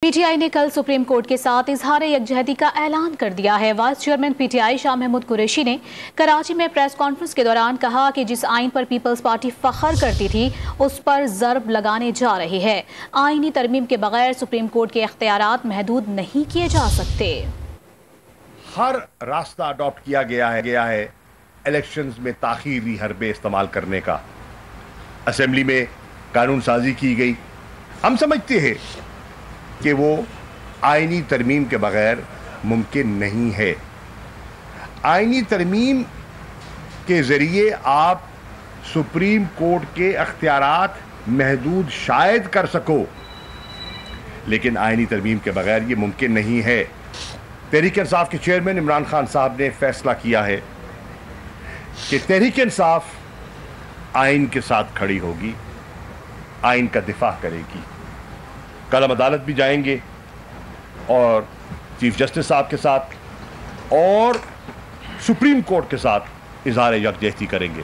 پی T آئی نے کل supreme court کے ساتھ اظہار یکجہتی کا اعلان کر دیا ہے۔ Vice chairman P T I Shah Mahmood Qureshi نے کراچی میں پریس کانفرنس کے دوران کہا کہ جس آئین پر پیپلز پارٹی فخر کرتی تھی اس پر ضرب لگانے جا رہی ہے۔ آئینی ترمیم کے بغیر سپریم کورٹ کے اختیارات محدود نہیں کیے جا سکتے۔ ہر راستہ اڈاپٹ کیا گیا ہے الیکشنز میں تاخیری حربے استعمال کرنے کا۔ اسمبلی میں قانون سازی کی گئی۔ ہم سمجھتے ہیں کہ وہ آئینی ترمیم کے بغیر ممکن نہیں ہے۔ آئینی ترمیم کے ذریعے آپ سپریم کورٹ کے اختیارات محدود شاید کر سکو، لیکن آئینی ترمیم کے بغیر یہ ممکن نہیں ہے۔ تحریک انصاف کے چیئرمین عمران خان صاحب نے فیصلہ کیا ہے کہ تحریک انصاف آئین کے ساتھ کھڑی ہوگی، آئین کا دفاع کرے گی۔ کل ہم عدالت بھی جائیں گے اور چیف جسٹس صاحب کے ساتھ اور سپریم کورٹ کے ساتھ اظہار یکجہتی کریں گے۔